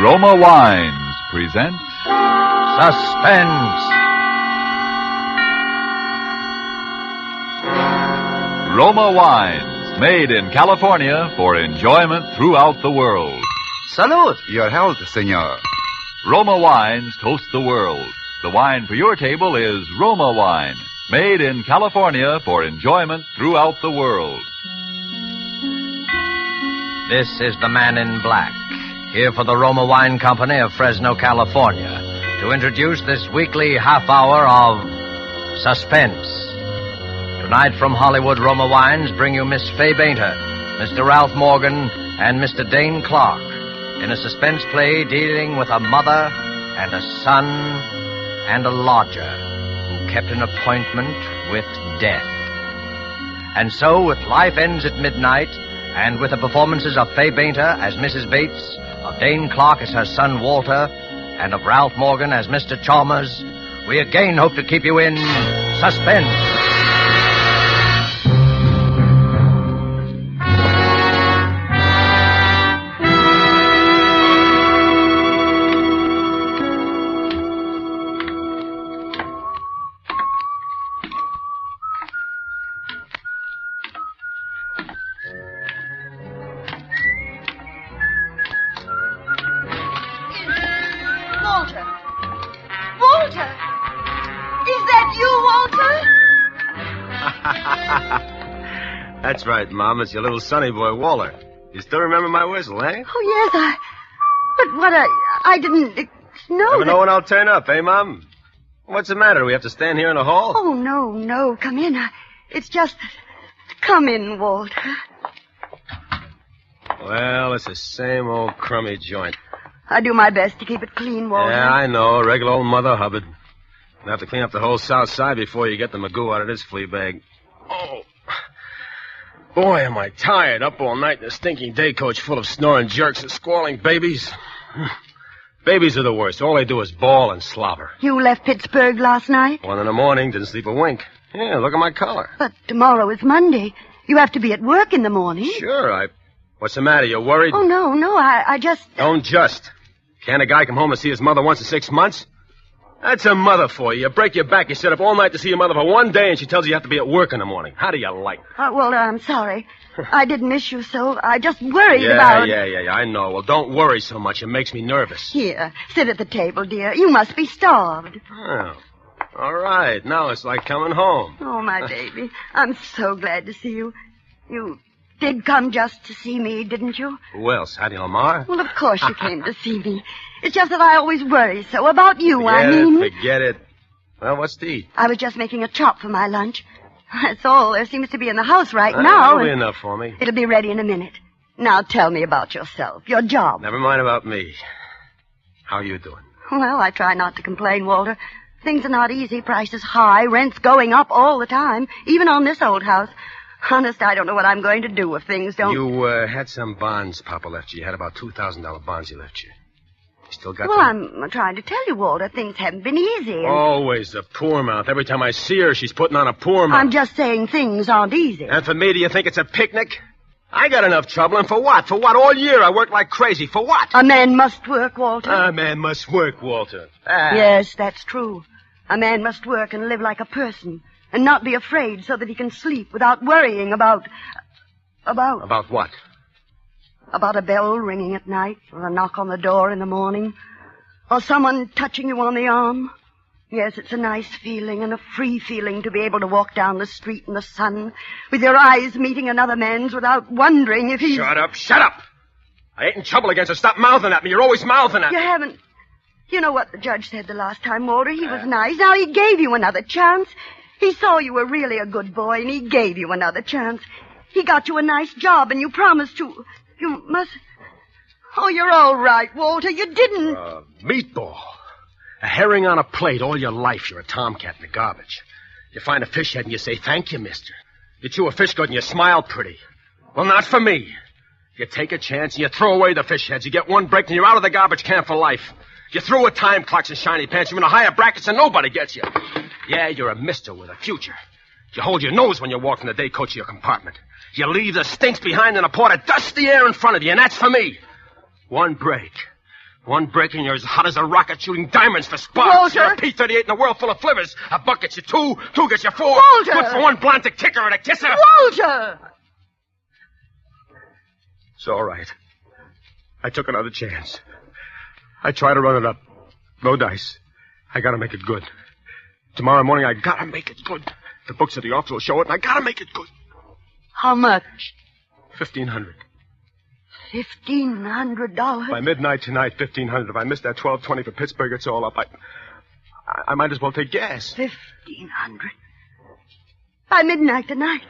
Roma Wines present Suspense. Roma Wines, made in California for enjoyment throughout the world. Salute. Your health, senor. Roma Wines toast the world. The wine for your table is Roma Wine, made in California for enjoyment throughout the world. This is the Man in Black, here for the Roma Wine Company of Fresno, California, to introduce this weekly half hour of Suspense. Tonight from Hollywood, Roma Wines bring you Miss Fay Bainter, Mr. Ralph Morgan, and Mr. Dane Clark in a suspense play dealing with a mother and a son and a lodger who kept an appointment with death. And so, with Life Ends at Midnight, and with the performances of Fay Bainter as Mrs. Bates, of Dane Clark as her son Walter, and of Ralph Morgan as Mr. Chalmers, we again hope to keep you in suspense. Walter! Is that you, Walter? That's right, Mom. It's your little sonny boy, Walter. You still remember my whistle, eh? Oh, yes, But what I didn't know Never that... know when I'll turn up, eh, Mom? What's the matter? Do we have to stand here in the hall? Oh, no. Come in. It's just... Come in, Walter. Well, it's the same old crummy joint. I do my best to keep it clean, Walter. Yeah, I know. Regular old Mother Hubbard. You'll have to clean up the whole south side before you get the magoo out of this flea bag. Oh. Boy, am I tired. Up all night in a stinking day coach full of snoring jerks and squalling babies. Babies are the worst. All they do is bawl and slobber. You left Pittsburgh last night? 1 a.m, didn't sleep a wink. Yeah, look at my collar. But tomorrow is Monday. You have to be at work in the morning. Sure, What's the matter? You worried? Oh, no, I just... Don't just. Can't a guy come home and see his mother once in 6 months? That's a mother for you. You break your back, you sit up all night to see your mother for 1 day, and she tells you have to be at work in the morning. How do you like it? Walter, I'm sorry. I did miss you so. I just worried about... Yeah, I know. Well, don't worry so much. It makes me nervous. Here, sit at the table, dear. You must be starved. Oh, all right. Now it's like coming home. Oh, my baby. I'm so glad to see you. You did come just to see me, didn't you? Who else? Hattie Lamar? Well, of course you came to see me. It's just that I always worry so about you, Forget it. Well, what's to eat? I was just making a chop for my lunch. That's all there seems to be in the house right now. That'll be enough for me. It'll be ready in a minute. Now tell me about yourself, your job. Never mind about me. How are you doing? Well, I try not to complain, Walter. Things are not easy. Prices high. Rent's going up all the time, even on this old house. Honest, I don't know what I'm going to do if things don't... You had some bonds Papa left you. You had about $2,000 bonds he left you. You still got Well, them? I'm trying to tell you, Walter, things haven't been easy. And... Always the poor mouth. Every time I see her, she's putting on a poor mouth. I'm just saying things aren't easy. And for me, do you think it's a picnic? I got enough trouble, and for what? For what? All year I worked like crazy. For what? A man must work, Walter. A man must work, Walter. Yes, that's true. A man must work and live like a person, and not be afraid so that he can sleep without worrying about... About what? About a bell ringing at night, or a knock on the door in the morning, or someone touching you on the arm. Yes, it's a nice feeling and a free feeling to be able to walk down the street in the sun with your eyes meeting another man's without wondering if he's... Shut up! I ain't in trouble against her. Stop mouthing at me. You're always mouthing at me. You haven't... You know what the judge said the last time, Walter? He was nice. Now, he gave you another chance. He saw you were really a good boy, and he gave you another chance. He got you a nice job, and you promised to... You must... Oh, you're all right, Walter. You didn't... Meatball. A herring on a plate all your life. You're a tomcat in the garbage. You find a fish head and you say, thank you, mister. You chew a fish good and you smile pretty. Well, not for me. You take a chance and you throw away the fish heads. You get one break and you're out of the garbage can for life. You throw with time clocks and shiny pants. You're in a higher brackets and nobody gets you. Yeah, you're a mister with a future. You hold your nose when you walk from the day coach to your compartment. You leave the stinks behind in a pot of dusty air in front of you, and that's for me. One break. One break and you're as hot as a rocket shooting diamonds for sparks. Walter! You're a P-38 in a world full of flivvers. A buck gets you two gets you four. Walter! Good for one blonde to kick her and a kisser. Walter! It's all right. I took another chance. I tried to run it up. No dice. I gotta make it good. Tomorrow morning, I gotta make it good. The books at the office will show it, and I gotta make it good. How much? $1,500. $1,500? By midnight tonight, $1,500. If I miss that 12:20 for Pittsburgh, it's all up. I might as well take gas. $1,500. By midnight tonight.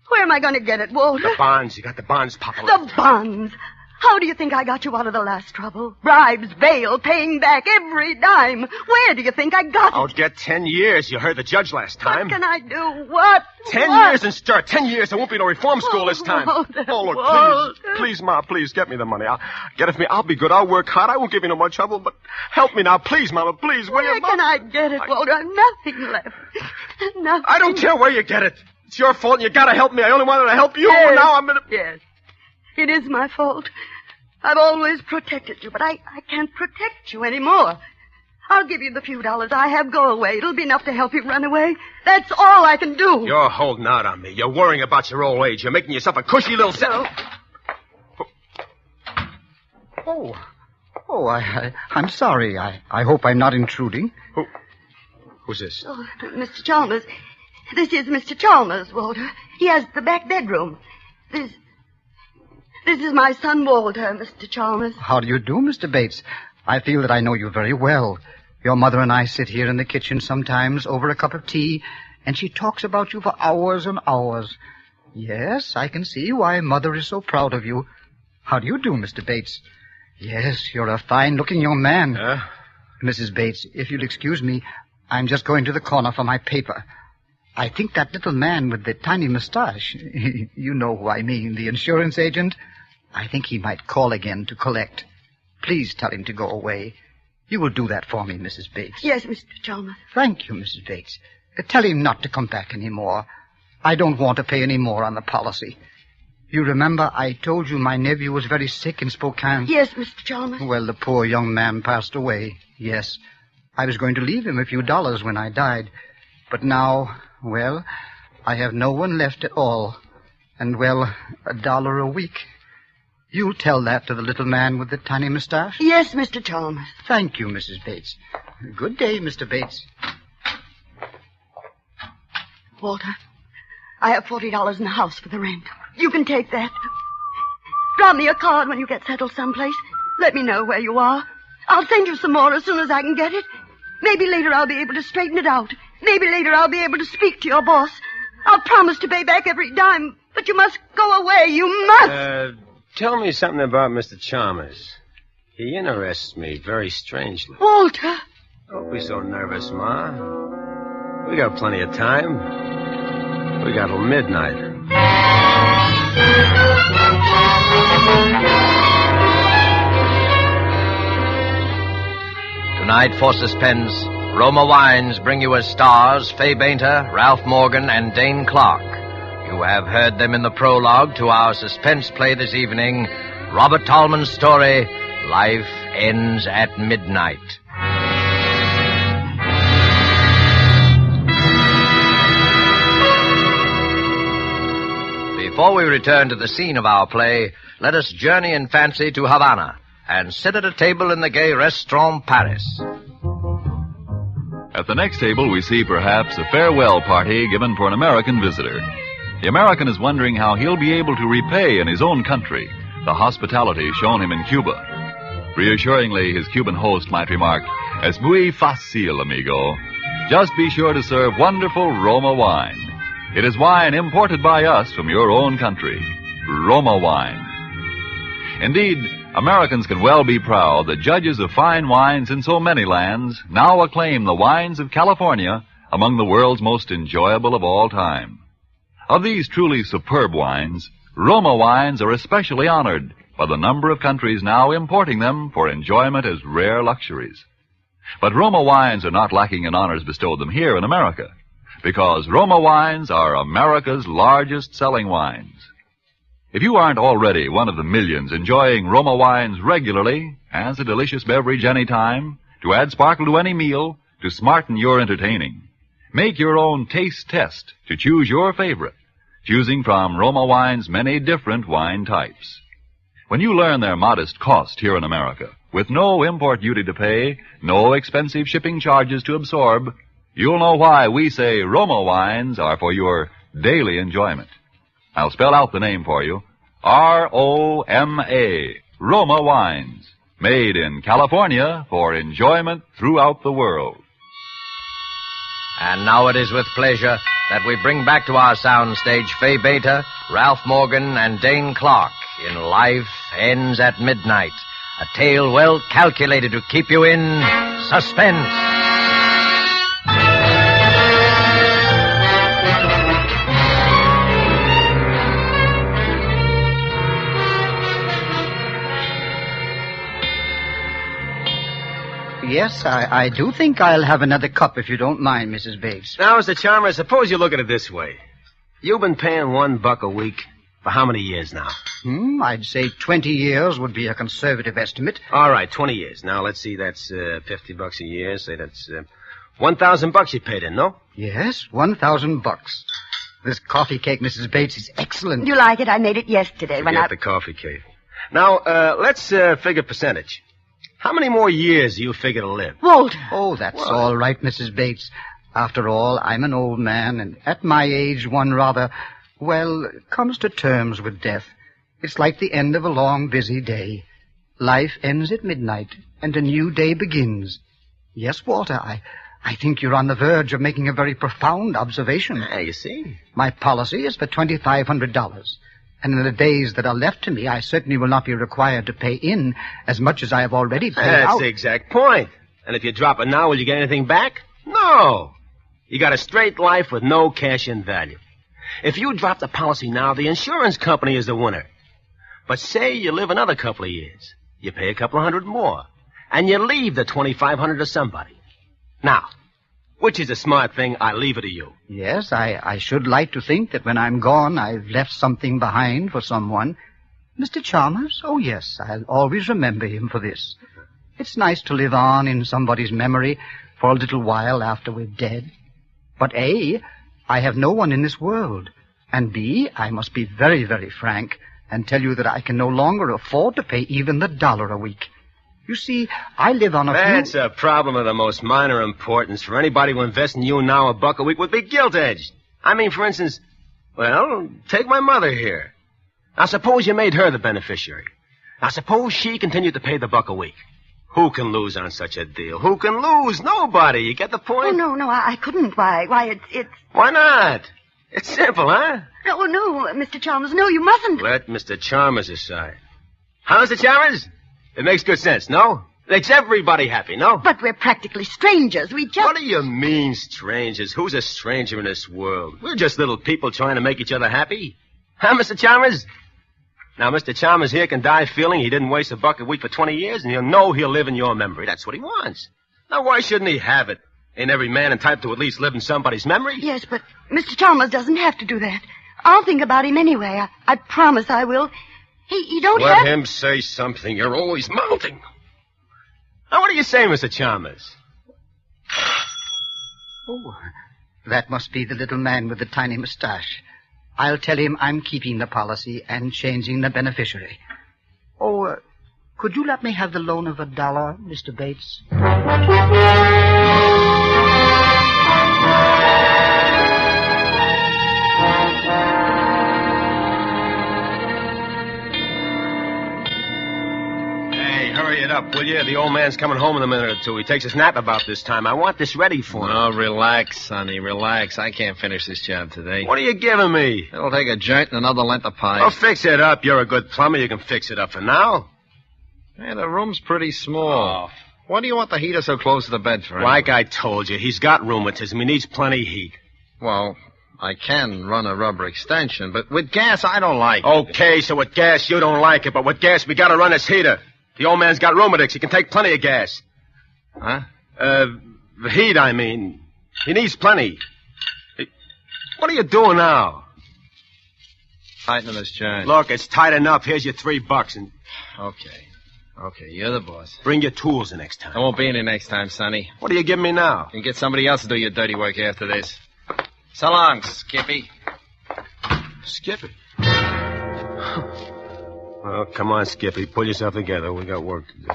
Where am I going to get it, Walter? The bonds. You got the bonds, Papa. The bonds. How do you think I got you out of the last trouble? Bribes, bail, paying back every dime. Where do you think I got it? I'll get 10 years. You heard the judge last time. What can I do? What? 10 What? years and start. 10 years. There won't be no reform school this time. Walter, Oh, look, Walter. please, Ma, please, get me the money. I'll be good. I'll work hard. I won't give you no more trouble, but help me now, please, Mama, please, will you? Where can I get it, Walter? I've nothing left. Nothing. I don't care where you get it. It's your fault, and you gotta help me. I only wanted to help you. Yes. Now I'm gonna... Yes. It is my fault. I've always protected you, but I can't protect you anymore. I'll give you the few dollars I have. Go away. It'll be enough to help you run away. That's all I can do. You're holding out on me. You're worrying about your old age. You're making yourself a cushy little... I'm sorry. I hope I'm not intruding. Who's this? Oh, Mr. Chalmers. This is Mr. Chalmers, Walter. He has the back bedroom. This is my son, Walter, Mr. Chalmers. How do you do, Mr. Bates? I feel that I know you very well. Your mother and I sit here in the kitchen sometimes over a cup of tea, and she talks about you for hours and hours. Yes, I can see why Mother is so proud of you. How do you do, Mr. Bates? Yes, you're a fine-looking young man. Mrs. Bates, if you'll excuse me, I'm just going to the corner for my paper. I think that little man with the tiny mustache, you know who I mean, the insurance agent, I think he might call again to collect. Please tell him to go away. You will do that for me, Mrs. Bates. Yes, Mr. Chalmers. Thank you, Mrs. Bates. Tell him not to come back any more. I don't want to pay any more on the policy. You remember I told you my nephew was very sick in Spokane? Yes, Mr. Chalmers. Well, the poor young man passed away, yes. I was going to leave him a few dollars when I died. But now, well, I have no one left at all. And, well, $1 a week. You'll tell that to the little man with the tiny mustache? Yes, Mr. Chalmers. Thank you, Mrs. Bates. Good day, Mr. Bates. Walter, I have $40 in the house for the rent. You can take that. Drop me a card when you get settled someplace. Let me know where you are. I'll send you some more as soon as I can get it. Maybe later I'll be able to straighten it out. Maybe later I'll be able to speak to your boss. I'll promise to pay back every dime, but you must go away. You must. Tell me something about Mr. Chalmers. He interests me very strangely. Walter. Don't be so nervous, Ma. We got plenty of time. We got till midnight. Tonight for Suspense, Roma Wines bring you as stars Fay Bainter, Ralph Morgan, and Dane Clark. You have heard them in the prologue to our suspense play this evening, Robert Tallman's story, Life Ends at Midnight. Before we return to the scene of our play, let us journey in fancy to Havana and sit at a table in the gay Restaurant Paris. At the next table, we see perhaps a farewell party given for an American visitor. The American is wondering how he'll be able to repay in his own country the hospitality shown him in Cuba. Reassuringly, his Cuban host might remark, "Es muy fácil, amigo. Just be sure to serve wonderful Roma wine. It is wine imported by us from your own country. Roma wine." Indeed, Americans can well be proud that judges of fine wines in so many lands now acclaim the wines of California among the world's most enjoyable of all time. Of these truly superb wines, Roma wines are especially honored by the number of countries now importing them for enjoyment as rare luxuries. But Roma wines are not lacking in honors bestowed them here in America, because Roma wines are America's largest selling wines. If you aren't already one of the millions enjoying Roma wines regularly as a delicious beverage anytime, to add sparkle to any meal, to smarten your entertaining, make your own taste test to choose your favorite, choosing from Roma Wine's many different wine types. When you learn their modest cost here in America, with no import duty to pay, no expensive shipping charges to absorb, you'll know why we say Roma wines are for your daily enjoyment. I'll spell out the name for you. R-O-M-A, Roma Wines, made in California for enjoyment throughout the world. And now it is with pleasure that we bring back to our soundstage Fay Beta, Ralph Morgan, and Dane Clark in Life Ends at Midnight, a tale well calculated to keep you in suspense. Yes, I do think I'll have another cup if you don't mind, Mrs. Bates. Now, Mr. Chalmers, suppose you look at it this way. You've been paying $1 a week for how many years now? I'd say 20 years would be a conservative estimate. All right, 20 years. Now, let's see, that's $50 a year. Say that's $1,000 you paid in, no? Yes, $1,000. This coffee cake, Mrs. Bates, is excellent. You like it? I made it yesterday when Forget the coffee cake. Now, let's figure percentage. How many more years do you figure to live? Walter. Oh, that's all right, Mrs. Bates. After all, I'm an old man, and at my age, one rather, comes to terms with death. It's like the end of a long, busy day. Life ends at midnight, and a new day begins. Yes, Walter, I think you're on the verge of making a very profound observation. You see? My policy is for $2,500. And in the days that are left to me, I certainly will not be required to pay in as much as I have already paid out. That's the exact point. And if you drop it now, will you get anything back? No. You got a straight life with no cash-in value. If you drop the policy now, the insurance company is the winner. But say you live another couple of years. You pay a couple of hundred more. And you leave the $2,500 to somebody. Now, which is a smart thing? I leave it to you. Yes, I should like to think that when I'm gone, I've left something behind for someone. Mr. Chalmers? Oh, yes, I'll always remember him for this. It's nice to live on in somebody's memory for a little while after we're dead. But A, I have no one in this world. And B, I must be very, very frank and tell you that I can no longer afford to pay even the $1 a week. You see, I live on That's a problem of the most minor importance. For anybody who invests in you now, $1 a week would be gilt-edged. I mean, for instance, take my mother here. Now, suppose you made her the beneficiary. Now, suppose she continued to pay the $1 a week. Who can lose on such a deal? Who can lose? Nobody. You get the point? Oh, no, I couldn't. Why, it's... Why not? It's simple, huh? No, Mr. Chalmers, no, you mustn't. Let Mr. Chalmers decide. Huh, Mr. Chalmers? It makes good sense, no? It makes everybody happy, no? But we're practically strangers. We just... What do you mean, strangers? Who's a stranger in this world? We're just little people trying to make each other happy. Huh, Mr. Chalmers? Now, Mr. Chalmers here can die feeling he didn't waste $1 a week for 20 years, and he'll know he'll live in your memory. That's what he wants. Now, why shouldn't he have it? Ain't every man entitled to at least live in somebody's memory? Yes, but Mr. Chalmers doesn't have to do that. I'll think about him anyway. I promise I will. He don't have... Let him say something. You're always mouthing. Now, what do you say, Mr. Chalmers? Oh, that must be the little man with the tiny mustache. I'll tell him I'm keeping the policy and changing the beneficiary. Oh, could you let me have the loan of $1, Mr. Bates? Hurry it up, will you? The old man's coming home in a minute or two. He takes his nap about this time. I want this ready for him. Oh, relax, Sonny, relax. I can't finish this job today. What are you giving me? It'll take a joint and another length of pie. Oh, fix it up. You're a good plumber. You can fix it up for now. Hey, the room's pretty small. Oh. Why do you want the heater so close to the bed for? Like I told you, he's got rheumatism. He needs plenty of heat. Well, I can run a rubber extension, but with gas, I don't like it. Okay, so with gas, you don't like it, but with gas, we gotta run this heater. The old man's got rheumatics. He can take plenty of gas. Huh? The heat, I mean. He needs plenty. What are you doing now? Tighten this joint. Look, it's tight enough. Here's your $3, and Okay, you're the boss. bring your tools the next I time. won't be any next time, Sonny. What are you giving me now? You can get somebody else to do your dirty work after this. So long, Skippy. Skippy. Well, come on, Skippy. Pull yourself together. We got work to do.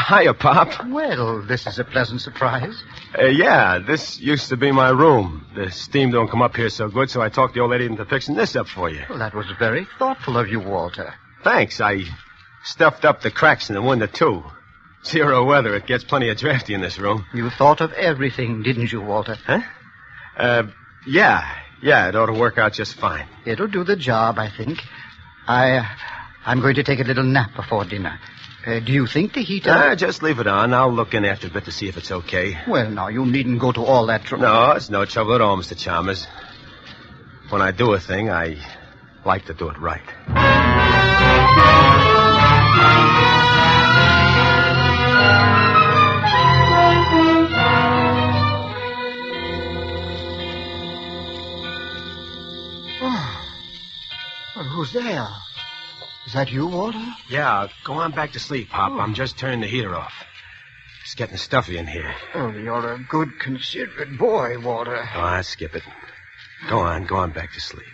Hiya, Pop. Well, this is a pleasant surprise. Yeah, this used to be my room. The steam don't come up here so good, so I talked the old lady into fixing this up for you. Well, that was very thoughtful of you, Walter. Thanks. I stuffed up the cracks in the window, too. 0 weather. It gets plenty of drafty in this room. You thought of everything, didn't you, Walter? Huh? Yeah, it ought to work out just fine. It'll do the job, I think. I'm going to take a little nap before dinner. Do you think the heater... Just leave it on. I'll look in after a bit to see if it's okay. Well, now, you needn't go to all that trouble. No, it's no trouble at all, Mr. Chalmers. When I do a thing, I like to do it right. Well, who's there? Is that you, Walter? Yeah, go on back to sleep, Pop. I'm just turning the heater off. It's getting stuffy in here. Oh, you're a good, considerate boy, Walter. Oh, I'll skip it. Go on back to sleep.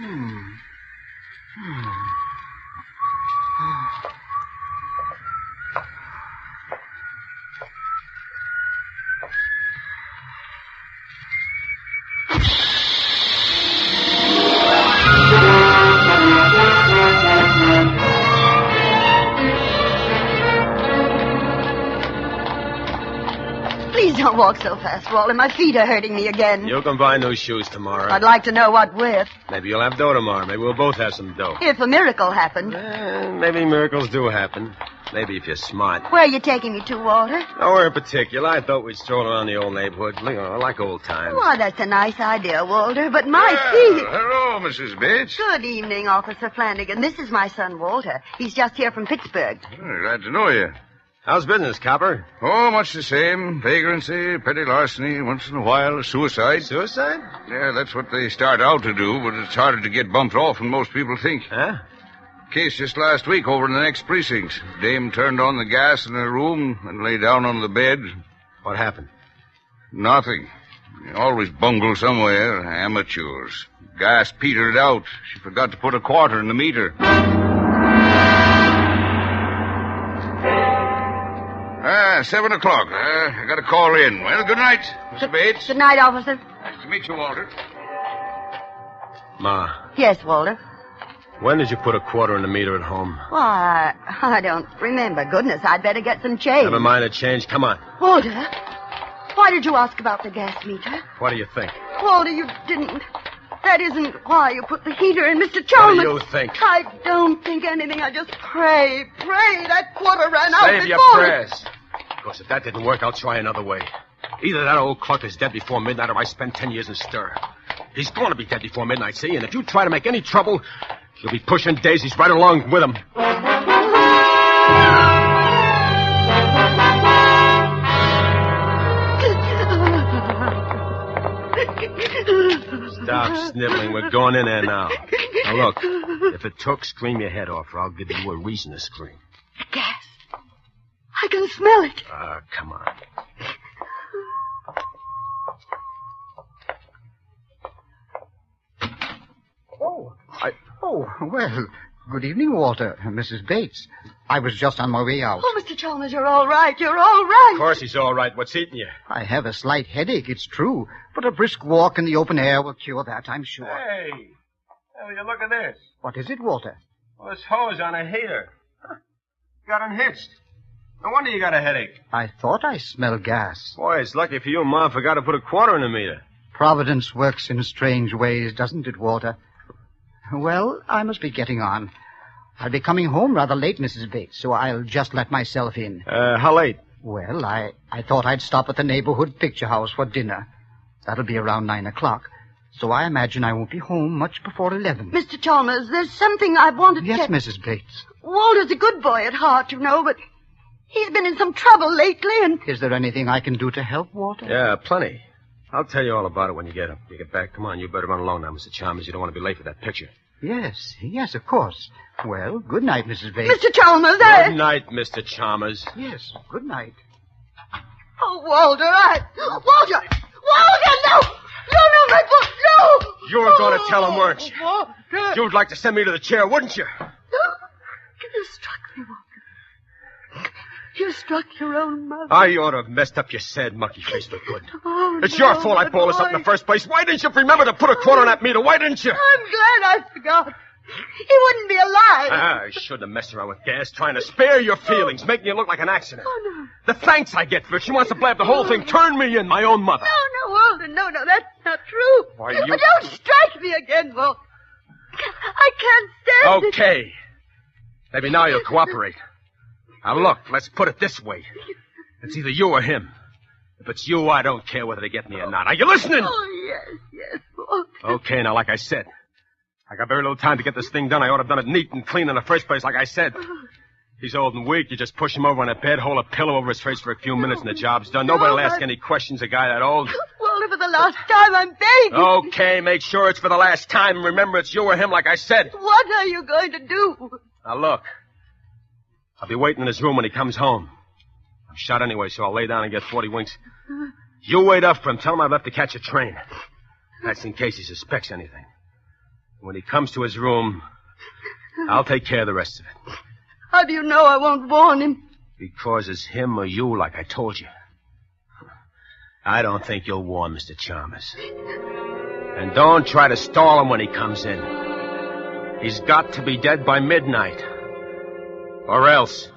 Please don't walk so fast, Walter. My feet are hurting me again. You can buy new shoes tomorrow. I'd like to know what with. Maybe you'll have dough tomorrow. Maybe we'll both have some dough. If a miracle happened. Maybe miracles do happen. Maybe if you're smart. Where are you taking me to, Walter? Nowhere in particular. I thought we'd stroll around the old neighborhood. Like old times. Why, that's a nice idea, Walter, but my feet... Hello, Mrs. Bates. Good evening, Officer Flanagan. This is my son, Walter. He's just here from Pittsburgh. Glad to know you. How's business, Copper? Oh, much the same. Vagrancy, petty larceny, once in a while, suicide. Suicide? Yeah, that's what they start out to do, but it's harder to get bumped off than most people think. Huh? Case just last week over in the next precinct. Dame turned on the gas in her room and lay down on the bed. What happened? Nothing. They always bungle somewhere. Amateurs. Gas petered out. She forgot to put a quarter in the meter. 7 o'clock. I got to call in. Well, good night, Mr. Bates. Good night, Officer. Nice to meet you, Walter. Ma, Yes, Walter. when did you put a quarter in the meter at home? Why, I don't remember. Goodness, I'd better get some change. Never mind the change. Come on. Walter, why did you ask about the gas meter? What do you think? Walter, you didn't. That isn't why you put the heater in, Mr. Chalmers. What do you think? I don't think anything. I just pray that quarter ran out Save before... your prayers. Of course, if that didn't work, I'll try another way. Either that old cluck is dead before midnight, or I spend 10 years in stir. He's going to be dead before midnight, see? And if you try to make any trouble, you'll be pushing daisies right along with him. Stop sniveling. We're going in there now. Now, look, if it took, scream your head off, or I'll give you a reason to scream. Gas. I can smell it. Come on. Oh, well, good evening, Walter. Mrs. Bates. I was just on my way out. Oh, Mr. Chalmers, you're all right. You're all right. Of course he's all right. What's eating you? I have a slight headache, it's true, but a brisk walk in the open air will cure that, I'm sure. Hey, will you look at this? What is it, Walter? Well, this hose on a heater. Huh. Got unhitched. No wonder you got a headache. I thought I smelled gas. Boy, it's lucky for you Mom forgot to put a quarter in the meter. Providence works in strange ways, doesn't it, Walter? Well, I must be getting on. I'll be coming home rather late, Mrs. Bates, so I'll just let myself in. How late? Well, I thought I'd stop at the neighborhood picture house for dinner. That'll be around 9 o'clock. so I imagine I won't be home much before 11. Mr. Chalmers, there's something I wanted to... Yes, Mrs. Bates. Walter's a good boy at heart, you know, but he's been in some trouble lately, and... Is there anything I can do to help, Walter? Yeah, plenty. I'll tell you all about it when you get back. Come on, you better run along now, Mr. Chalmers. You don't want to be late for that picture. Yes, of course. Well, good night, Mrs. Bates. Mr. Chalmers, Good night, Mr. Chalmers. Yes, good night. Oh, Walter, Walter, no! No, my book, no! You were going to tell him, weren't you? Walter. You'd like to send me to the chair, wouldn't you? You struck me, Walter. You struck your own mother. I ought to have messed up your sad monkey face for good. Oh, It's your fault I balled us up in the first place. Why didn't you remember to put a quarter on that meter? Why didn't you? I'm glad I forgot. He wouldn't be alive. I shouldn't have messed around with gas, trying to spare your feelings, making you look like an accident. Oh, no. The thanks I get for it. She wants to blab the whole thing. Turn me in, my own mother. No, Walter, no, that's not true. Why, you- But don't strike me again, Walter. I can't stand it. Okay. Maybe now you'll cooperate. Now, look, let's put it this way. It's either you or him. If it's you, I don't care whether they get me or not. Are you listening? Oh, yes, Walter. Okay, now, like I said, I got very little time to get this thing done. I ought to have done it neat and clean in the first place, like I said. He's old and weak. You just push him over on a bed, hold a pillow over his face for a few minutes, and the job's done. Nobody will ask any questions, a guy that old. Walter, for the last time, I'm begging. Okay, make sure it's for the last time. And remember, it's you or him, like I said. What are you going to do? Now, look. I'll be waiting in his room when he comes home. I'm shot anyway, so I'll lay down and get 40 winks. You wait up for him. Tell him I've left to catch a train. That's in case he suspects anything. When he comes to his room, I'll take care of the rest of it. How do you know I won't warn him? Because it's him or you, like I told you. I don't think you'll warn Mr. Chalmers. And don't try to stall him when he comes in. He's got to be dead by midnight. Or else.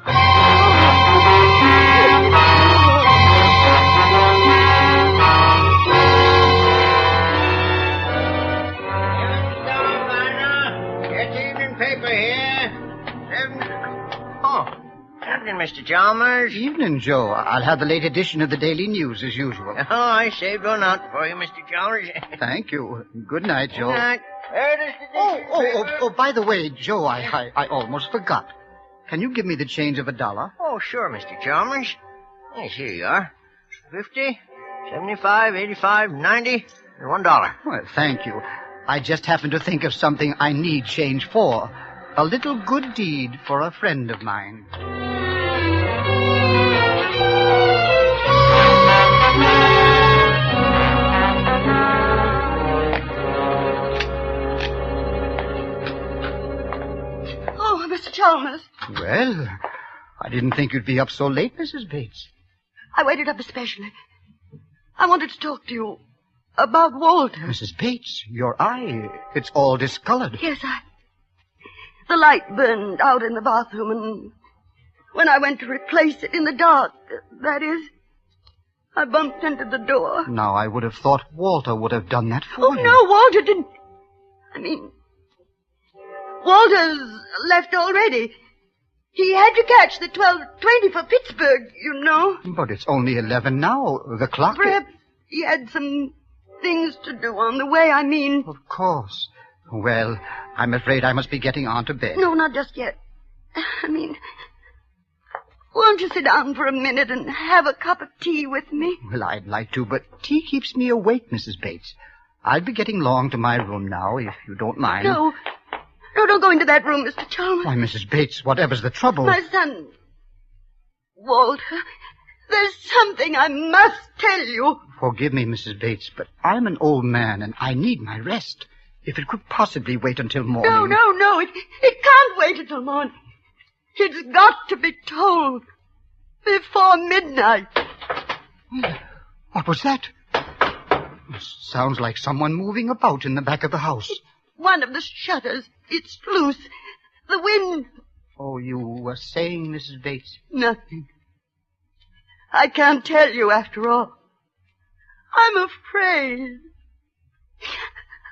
Evening, Mr. Chalmers. Evening, Joe. I'll have the late edition of the Daily News, as usual. Oh, I saved one out for you, Mr. Chalmers. Thank you. Good night, Joe. Good night. Oh, by the way, Joe, I almost forgot. Can you give me the change of $1? Oh, sure, Mr. Chalmers. Yes, here you are. 50, 75, 85, 90, and $1. Well, thank you. I just happened to think of something I need change for. A little good deed for a friend of mine. Oh, Mr. Chalmers. Well, I didn't think you'd be up so late, Mrs. Bates. I waited up especially. I wanted to talk to you about Walter. Mrs. Bates, your eye, it's all discolored. Yes, the light burned out in the bathroom, and when I went to replace it in the dark, that is, I bumped into the door. Now, I would have thought Walter would have done that for Oh, you. no, Walter didn't. I mean, Walter's left already. He had to catch the 12:20 for Pittsburgh, you know. But it's only 11 now. The clock... Perhaps he had some things to do on the way, I mean. Of course. Well, I'm afraid I must be getting on to bed. No, not just yet. I mean, won't you sit down for a minute and have a cup of tea with me? Well, I'd like to, but tea keeps me awake, Mrs. Bates. I'll be getting along to my room now, if you don't mind. No, don't go into that room, Mr. Chalmers. Why, Mrs. Bates, whatever's the trouble... My son, Walter, there's something I must tell you. Forgive me, Mrs. Bates, but I'm an old man, and I need my rest. If it could possibly wait until morning... No, it can't wait until morning. It's got to be told before midnight. What was that? Sounds like someone moving about in the back of the house. One of the shutters. It's loose. The wind. Oh, you were saying, Mrs. Bates? Nothing. I can't tell you after all. I'm afraid.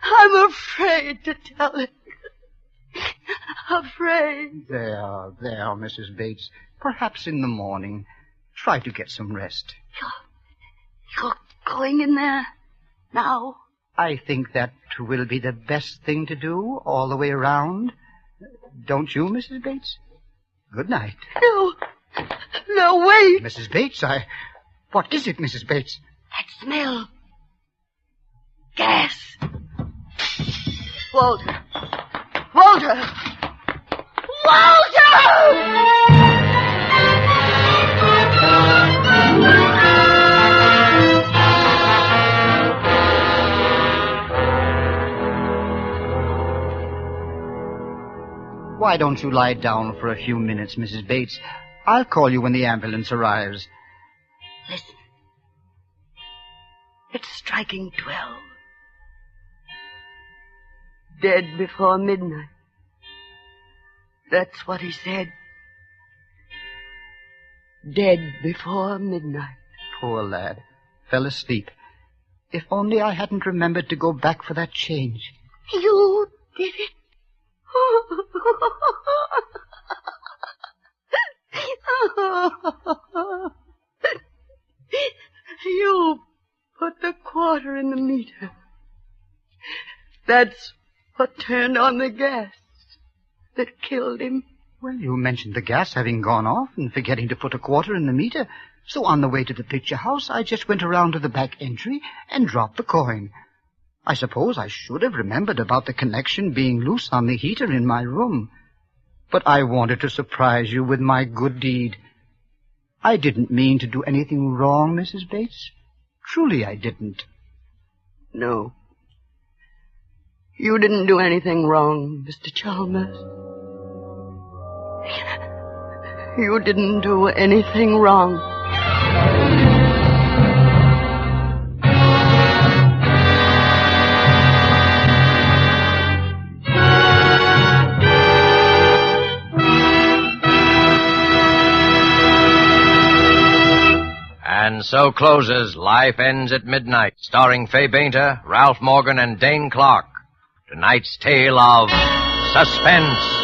I'm afraid to tell it. Afraid. There, Mrs. Bates. Perhaps in the morning. Try to get some rest. You're going in there now? I think that will be the best thing to do all the way around. Don't you, Mrs. Bates? Good night. No. No, wait. Mrs. Bates, What is it, Mrs. Bates? That smell. Gas. Walter. Walter! Walter! Why don't you lie down for a few minutes, Mrs. Bates? I'll call you when the ambulance arrives. Listen. It's striking 12. Dead before midnight. That's what he said. Dead before midnight. Poor lad. Fell asleep. If only I hadn't remembered to go back for that change. You did it. You put the quarter in the meter. That's what turned on the gas that killed him. Well, you mentioned the gas having gone off and forgetting to put a quarter in the meter. So on the way to the picture house, I just went around to the back entry and dropped the coin. I suppose I should have remembered about the connection being loose on the heater in my room. But I wanted to surprise you with my good deed. I didn't mean to do anything wrong, Mrs. Bates. Truly I didn't. No. You didn't do anything wrong, Mr. Chalmers. You didn't do anything wrong. And so closes Life Ends at Midnight, starring Fay Bainter, Ralph Morgan, and Dane Clark. Tonight's tale of Suspense.